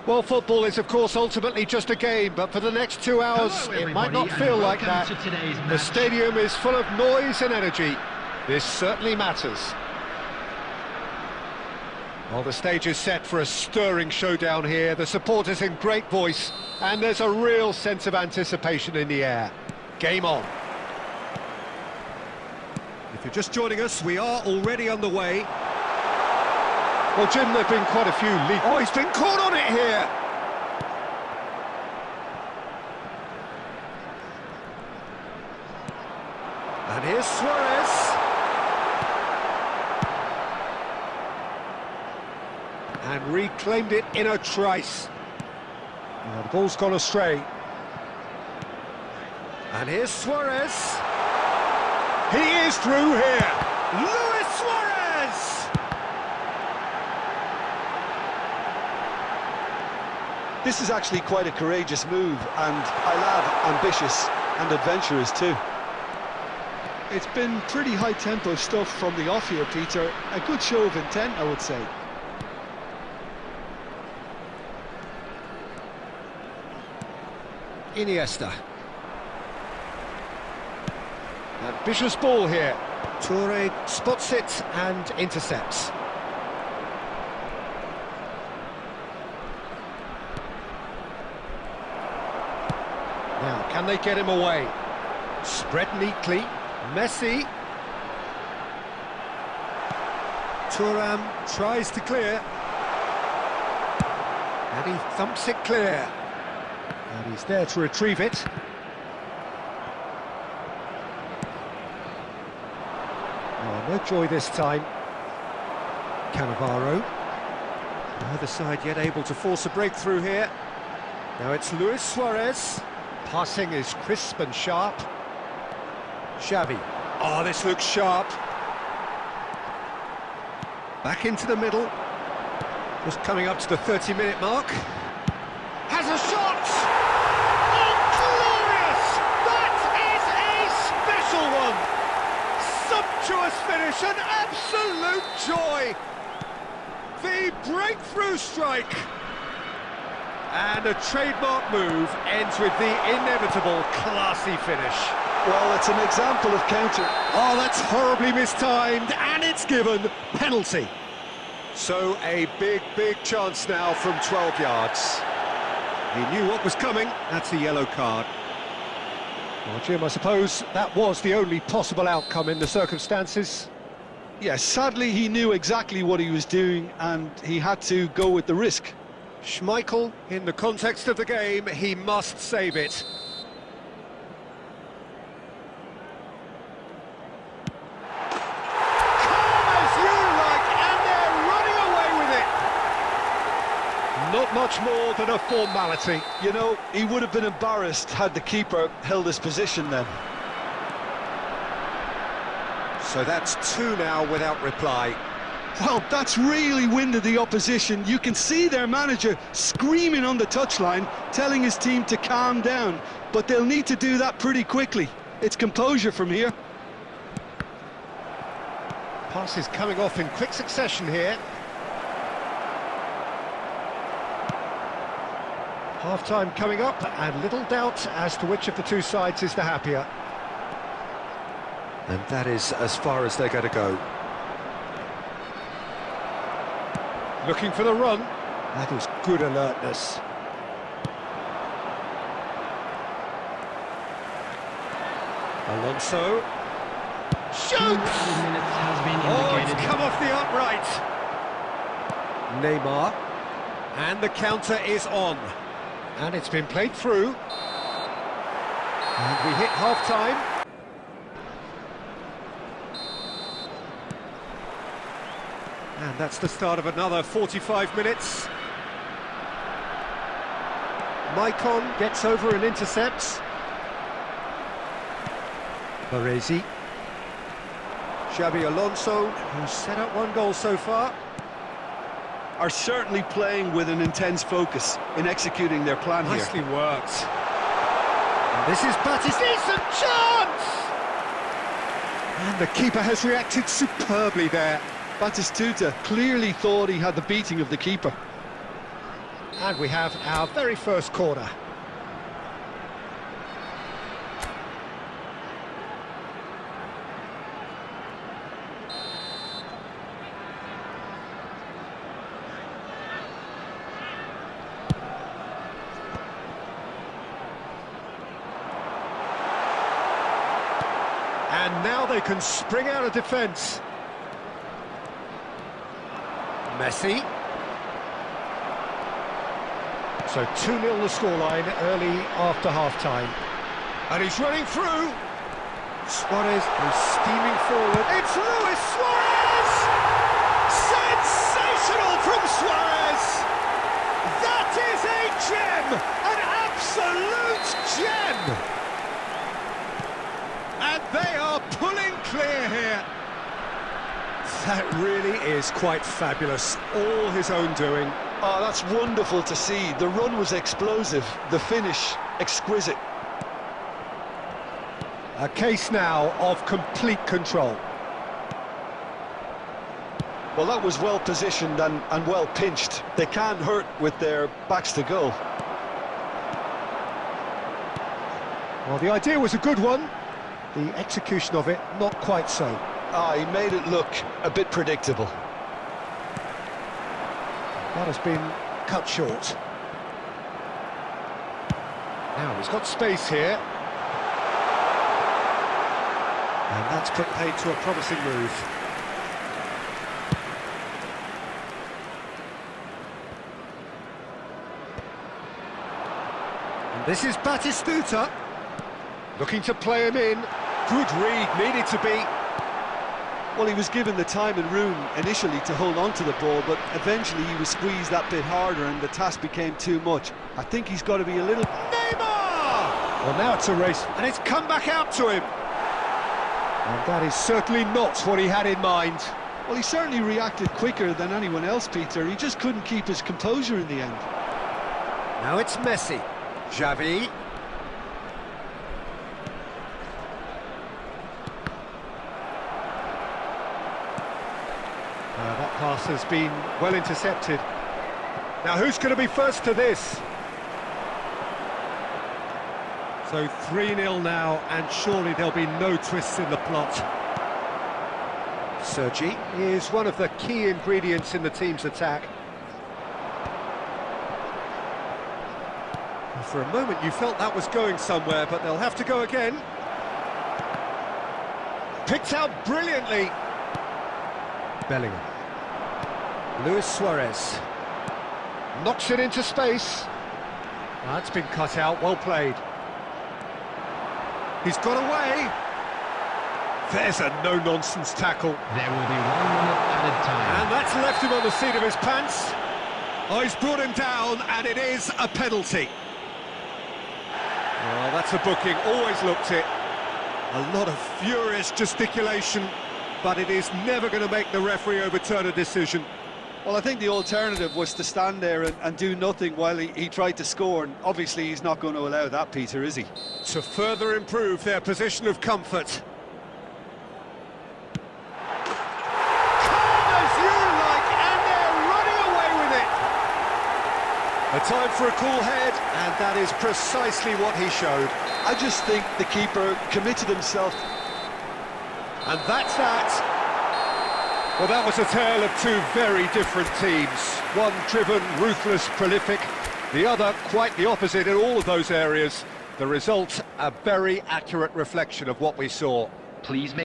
Well, football is, of course, ultimately just a game, but for the next 2 hours, it might not feel like that. The stadium is full of noise and energy. This certainly matters. Well, the stage is set for a stirring showdown here. The supporters in great voice, and there's a real sense of anticipation in the air. Game on. If you're just joining us, we are already underway. Well, Jim, there have been quite a few league... Oh, he's been caught on it here! And here's Suarez. And reclaimed it in a trice. Now, the ball's gone astray. And here's Suarez. He is through here. Luis Suarez! This is actually quite a courageous move, and I love ambitious and adventurous too. It's been pretty high-tempo stuff from the off here, Peter. A good show of intent, I would say. Iniesta. Ambitious ball here. Toure spots it and intercepts. Now, can they get him away? Spread neatly. Messi. Thuram tries to clear. And he thumps it clear. And he's there to retrieve it. Oh, no joy this time. Cannavaro. Neither side yet able to force a breakthrough here. Now it's Luis Suarez. Passing is crisp and sharp. Xavi. Oh, this looks sharp. Back into the middle. Just coming up to the 30-minute mark. Has a shot! Oh, glorious! That is a special one! Sumptuous finish, an absolute joy! The breakthrough strike! And a trademark move ends with the inevitable classy finish. Well, it's an example of counter. Oh, that's horribly mistimed, and it's given penalty. So a big chance now from 12 yards. He knew what was coming. That's a yellow card. Well, Jim, I suppose that was the only possible outcome in the circumstances. Yes, sadly he knew exactly what he was doing and he had to go with the risk. Schmeichel, in the context of the game, he must save it. Calm as you like, and they're running away with it. Not much more than a formality. You know, he would have been embarrassed had the keeper held his position then. So that's two now without reply. Well, that's really winded the opposition. You can see their manager screaming on the touchline, telling his team to calm down. But they'll need to do that pretty quickly. It's composure from here. Passes coming off in quick succession here. Half-time coming up, and little doubt as to which of the two sides is the happier. And that is as far as they're going to go. Looking for the run. That is good alertness. Alonso. Shoots! Oh, it's come off the upright. Neymar. And the counter is on. And it's been played through. And we hit half-time. And that's the start of another 45 minutes. Maicon gets over and intercepts. Baresi. Xabi Alonso, who's set up one goal so far. Are certainly playing with an intense focus in executing their plan here. Nicely worked. And this is Batty's decent chance! And the keeper has reacted superbly there. Batistuta clearly thought he had the beating of the keeper. And we have our very first corner. And now they can spring out of defence. Messi. So 2-0 the scoreline early after half-time. And he's running through. Suarez is steaming forward. It's Luis Suarez! Sensational from Suarez! That is a gem! An absolute gem! And they are pulling clear here. That really is quite fabulous. All his own doing. Oh, that's wonderful to see. The run was explosive, the finish exquisite. A case now of complete control. Well, that was well positioned and well pinched. They can't hurt with their backs to goal. Well, the idea was a good one. The execution of it, not quite so. Ah, he made it look a bit predictable. That has been cut short. Now he's got space here. And that's put paid to a promising move. And this is Batistuta. Looking to play him in. Good read, needed to be. Well, he was given the time and room initially to hold on to the ball, but eventually he was squeezed that bit harder and the task became too much. I think he's got to be a little... Neymar! Well, now it's a race, and it's come back out to him. And that is certainly not what he had in mind. Well, he certainly reacted quicker than anyone else, Peter. He just couldn't keep his composure in the end. Now it's Messi. Xavi. That pass has been well intercepted. Now who's going to be first to this? So 3-0 now, and surely there'll be no twists in the plot. Sergi is one of the key ingredients in the team's attack. And for a moment you felt that was going somewhere, but they'll have to go again. Picked out brilliantly. Bellingham. Luis Suarez knocks it into space. That's been cut out, well played. He's got away. There's a no-nonsense tackle. There will be 1 minute added time. And that's left him on the seat of his pants. Oh, he's brought him down, and it is a penalty. Well, that's a booking, always looked it. A lot of furious gesticulation, but it is never going to make the referee overturn a decision. Well, I think the alternative was to stand there and do nothing while he tried to score, and obviously he's not going to allow that, Peter, is he? To further improve their position of comfort. Calm as you like, and they're running away with it. A time for a cool head, and that is precisely what he showed. I just think the keeper committed himself. And that's that. Well, that was a tale of two very different teams. One driven, ruthless, prolific. The other quite the opposite in all of those areas. The result, a very accurate reflection of what we saw. Please make